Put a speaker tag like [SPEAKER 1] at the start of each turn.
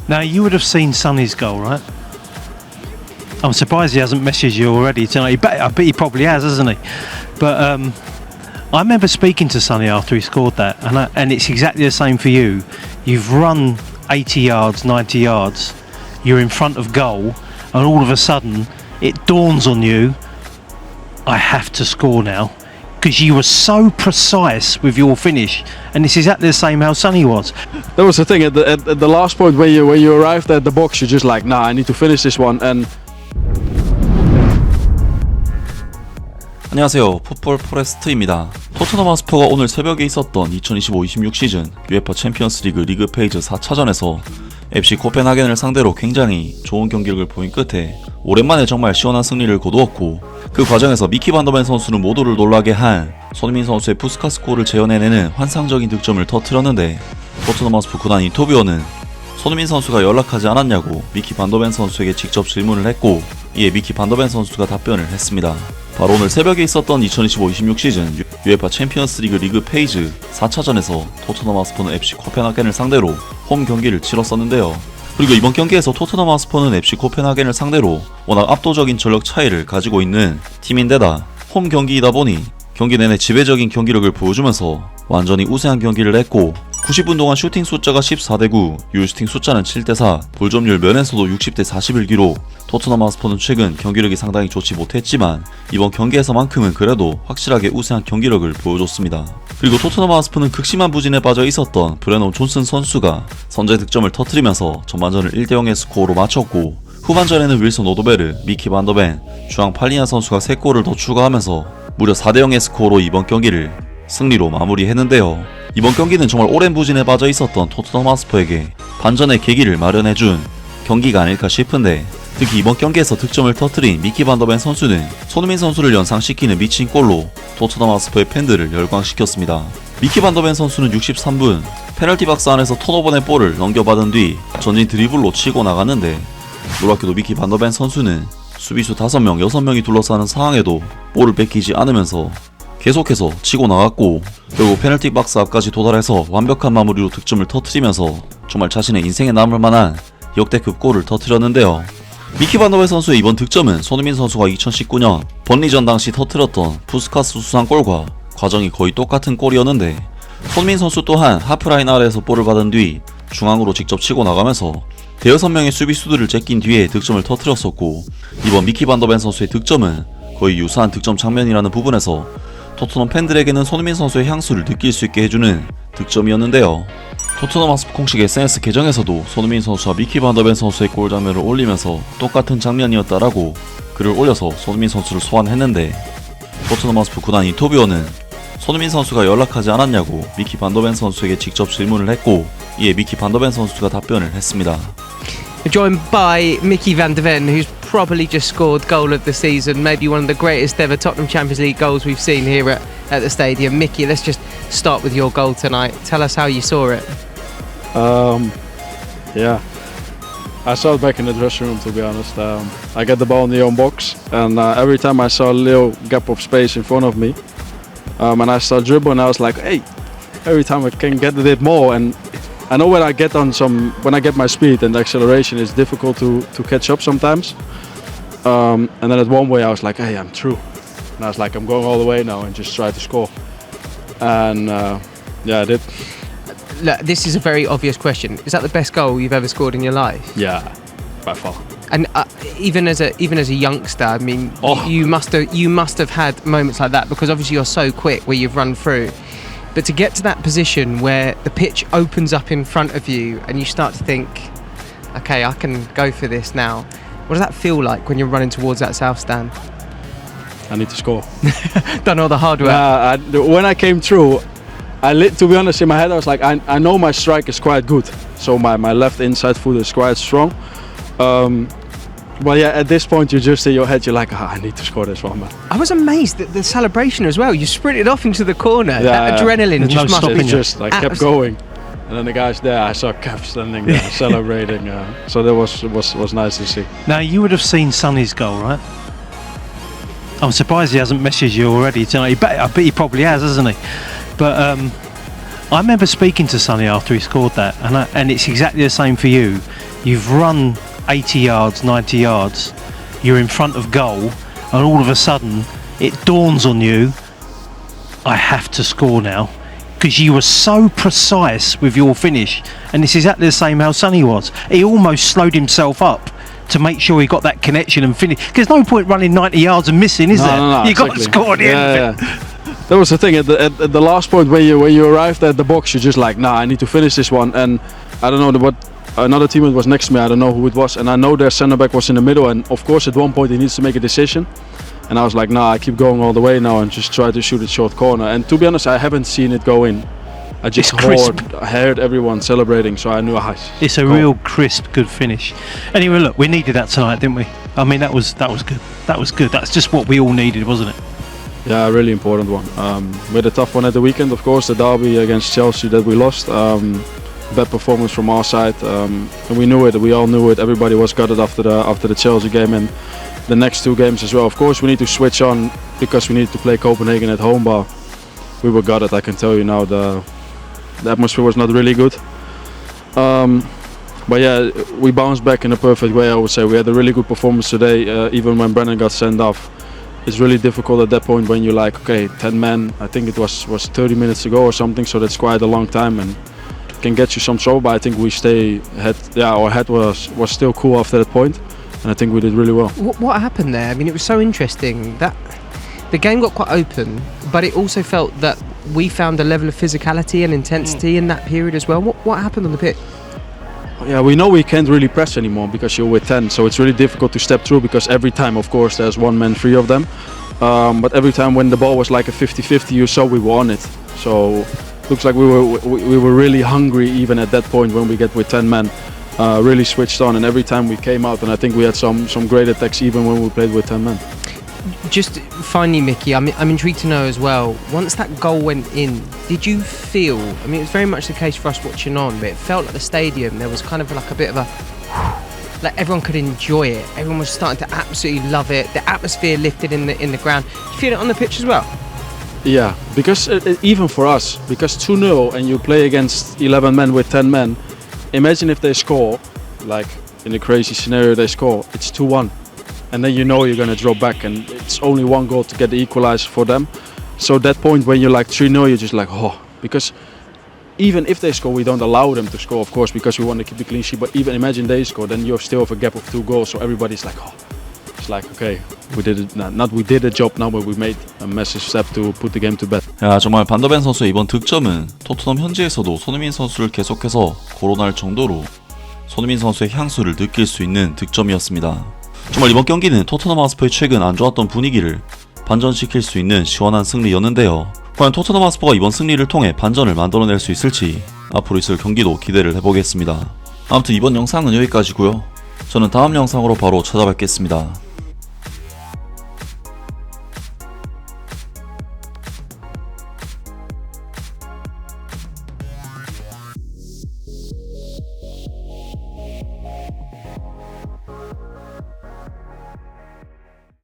[SPEAKER 1] Now, you would have seen Sonny's goal, right? I'm surprised he hasn't messaged you already tonight. I bet he probably has, hasn't he? But I remember speaking to Sonny after he scored that, and it's exactly the same for you. You've run 80 yards, 90 yards, you're in front of goal, and all of a sudden it dawns on you, I have to score now. Because you were so precise with your finish, and it's exactly the same how Sonny was.
[SPEAKER 2] That was the thing at the last point when you arrived at the box, you're just like, nah, I need to finish this one. And
[SPEAKER 3] 안녕하세요. 풋볼 포레스트입니다. 토트넘 하스퍼가 오늘 새벽에 있었던 2025-26 시즌 UEFA 챔피언스 리그 리그 페이즈 4차전에서 FC 코펜하겐을 상대로 굉장히 좋은 경기력을 보인 끝에 오랜만에 정말 시원한 승리를 거두었고, 그 과정에서 미키 반더벤 선수는 모두를 놀라게 한 손흥민 선수의 푸스카스 골을 재현해내는 환상적인 득점을 터뜨렸는데, 토트넘 하스퍼 구단 인터뷰어는 손흥민 선수가 연락하지 않았냐고 미키 반더벤 선수에게 직접 질문을 했고, 이에 미키 반더벤 선수가 답변을 했습니다. 바로 오늘 새벽에 있었던 2025-26 시즌 UEFA 챔피언스 리그 리그 페이즈 4차전에서 토트넘 하스퍼는 FC 코펜하겐을 상대로 홈 경기를 치렀었는데요. 그리고 이번 경기에서 토트넘 하스퍼는 FC 코펜하겐을 상대로 워낙 압도적인 전력 차이를 가지고 있는 팀인데다 홈 경기이다 보니 경기 내내 지배적인 경기력을 보여주면서 완전히 우세한 경기를 했고, 90분 동안 슈팅 숫자가 14대9, 유슈팅 숫자는 7대4, 볼점률 면에서도 60대 41 기록. 토트넘 하스퍼는 최근 경기력이 상당히 좋지 못했지만 이번 경기에서만큼은 그래도 확실하게 우세한 경기력을 보여줬습니다. 그리고 토트넘 하스퍼는 극심한 부진에 빠져 있었던 브레넌 존슨 선수가 선제 득점을 터뜨리면서 전반전을 1대0의 스코어로 마쳤고, 후반전에는 윌슨 오도베르, 미키 반더벤, 주앙 팔리냐 선수가 3골을 더 추가하면서 무려 4대0의 스코어로 이번 경기를 승리로 마무리했는데요. 이번 경기는 정말 오랜 부진에 빠져 있었던 토트넘 하스퍼에게 반전의 계기를 마련해준 경기가 아닐까 싶은데, 특히 이번 경기에서 득점을 터뜨린 미키 반더벤 선수는 손흥민 선수를 연상시키는 미친 골로 토트넘 하스퍼의 팬들을 열광시켰습니다. 미키 반더벤 선수는 63분 페널티 박스 안에서 턴오버의 볼을 넘겨받은 뒤 전진 드리블로 치고 나갔는데, 놀랍게도 미키 반더벤 선수는 수비수 5명, 6명이 둘러싸는 상황에도 볼을 뺏기지 않으면서 계속해서 치고 나갔고, 결국 페널티 박스 앞까지 도달해서 완벽한 마무리로 득점을 터뜨리면서 정말 자신의 인생에 남을 만한 역대급 골을 터뜨렸는데요. 미키 반더벤 선수의 이번 득점은 손흥민 선수가 2019년 번리전 당시 터뜨렸던 푸스카스 수상골과 과정이 거의 똑같은 골이었는데, 손흥민 선수 또한 하프라인 아래에서 볼을 받은 뒤 중앙으로 직접 치고 나가면서 대여섯 명의 수비수들을 제낀 뒤에 득점을 터뜨렸었고, 이번 미키 반더벤 선수의 득점은 거의 유사한 득점 장면이라는 부분에서 토트넘 팬들에게는 손흥민 선수의 향수를 느낄 수 있게 해주는 득점이었는데요. 토트넘 하스퍼 공식 SNS 계정에서도 손흥민 선수와 미키 반더벤 선수의 골 장면을 올리면서 똑같은 장면이었다라고 글을 올려서 손흥민 선수를 소환했는데, 토트넘 하스퍼 구단 인터뷰어는 손흥민 선수가 연락하지 않았냐고 미키 반더벤 선수에게 직접 질문을 했고, 이에 미키 반더벤 선수가 답변을 했습니다.
[SPEAKER 4] Joined by Mickey van de Ven, who's probably just scored goal of the season, maybe one of the greatest ever Tottenham Champions League goals we've seen here at the stadium. Mickey, let's just start with your goal tonight. Tell us how you saw it.
[SPEAKER 2] Yeah, I saw it back in the dressing room, to be honest. I get the ball in the own box, and every time I saw a little gap of space in front of me, and I saw dribbling, I was like, hey, every time I can get a bit more. And I know when I get my speed and the acceleration, it's difficult to catch up sometimes. And then at one way I was like, hey, I'm through. And I was like, I'm going all the way now and just try to score. And yeah, I did.
[SPEAKER 4] Look, this is a very obvious question. Is that the best goal you've ever scored in your life?
[SPEAKER 2] Yeah, by far.
[SPEAKER 4] And even as a youngster, I mean, you must have had moments like that, because obviously you're so quick where you've run through. But to get to that position where the pitch opens up in front of you and you start to think, okay, I can go for this now. What does that feel like when you're running towards that south stand?
[SPEAKER 2] I need to score.
[SPEAKER 4] Done all the hard work.
[SPEAKER 2] When I came through, to be honest, in my head I was like, I know my strike is quite good. So my left inside foot is quite strong. But yeah, at this point you just in your head, you're like, I need to score this one, man.
[SPEAKER 4] I was amazed at the celebration as well. You sprinted off into the corner. Yeah, that adrenaline just must be
[SPEAKER 2] just like kept going. And then the guys there, I saw Kev standing there celebrating. So that was nice to see.
[SPEAKER 1] Now, you would have seen Sonny's goal, right? I'm surprised he hasn't messaged you already tonight. I bet he probably has, hasn't he? But I remember speaking to Sonny after he scored that, and it's exactly the same for you. you've run 80 yards, 90 yards, you're in front of goal, and all of a sudden it dawns on you, I have to score now, because you were so precise with your finish. And it's exactly the same how Sonny was. He almost slowed himself up to make sure he got that connection and finish. There's no point running 90 yards and missing, is there?
[SPEAKER 2] No,
[SPEAKER 1] You got to score at the end of it.
[SPEAKER 2] That was the thing at the last point when you arrived at the box, you're just like, nah, I need to finish this one. And I don't know what another teammate was next to me. I don't know who it was, and I know their centre back was in the middle. And of course, at one point he needs to make a decision. And I was like, nah, I keep going all the way now and just try to shoot it short corner. And to be honest, I haven't seen it go in. I just heard everyone celebrating, so I knew
[SPEAKER 1] it's a real crisp, good finish. Anyway, look, we needed that tonight, didn't we? I mean, that was good. That was good. That's just what we all needed, wasn't it?
[SPEAKER 2] Yeah, a really important one. We had a tough one at the weekend, of course, the derby against Chelsea that we lost. Bad performance from our side, and we knew it. We all knew it. Everybody was gutted after the Chelsea game and the next two games as well. Of course, we need to switch on because we need to play Copenhagen at home, but we were gutted. I can tell you now. The atmosphere was not really good. But yeah, we bounced back in a perfect way, I would say. We had a really good performance today, even when Brennan got sent off. It's really difficult at that point when you're like, okay, 10 men, I think it was 30 minutes ago or something, so that's quite a long time and can get you some trouble, but I think we our head was still cool after that point, and I think we did really well.
[SPEAKER 4] What happened there? I mean, it was so interesting that the game got quite open, but it also felt that we found a level of physicality and intensity in that period as well. What happened on the pitch?
[SPEAKER 2] Yeah, we know we can't really press anymore because you're with 10, so it's really difficult to step through because every time, of course, there's one man free of them. But every time when the ball was like a 50-50, you saw we were on it. So looks like we were really hungry even at that point when we get with 10 men. Really switched on, and every time we came out, and I think we had some great attacks even when we played with 10 men.
[SPEAKER 4] Just finally, Mickey, I'm intrigued to know as well, once that goal went in, did you feel, I mean, it was very much the case for us watching on, but it felt like the stadium, there was kind of like a bit of a, like everyone could enjoy it, everyone was starting to absolutely love it, the atmosphere lifted in the ground. Did you feel it on the pitch as well?
[SPEAKER 2] Yeah, because even for us, because 2-0 and you play against 11 men with 10 men, imagine if they score, like in a crazy scenario they score, it's 2-1. And then you know you're going to drop back and it's only one goal to get the equalizer for them. So that point when you're like 3-0, you're just like, oh, because even if they score, we don't allow them to score, of course, because we want to keep the clean sheet. But even imagine they score, then you still have a gap of 2 goals. So everybody's like, oh, it's like, okay, we did it. Not we did a job now, but we made a massive step to put the game to bed.
[SPEAKER 3] 야, 정말 반더벤 선수의 이번 득점은 토트넘 현지에서도 손흥민 선수를 계속해서 거론할 정도로 손흥민 선수의 향수를 느낄 수 있는 득점이었습니다. 정말 이번 경기는 토트넘 하스퍼의 최근 안 좋았던 분위기를 반전시킬 수 있는 시원한 승리였는데요. 과연 토트넘 하스퍼가 이번 승리를 통해 반전을 만들어낼 수 있을지 앞으로 있을 경기도 기대를 해보겠습니다. 아무튼 이번 영상은 여기까지고요. 저는 다음 영상으로 바로 찾아뵙겠습니다.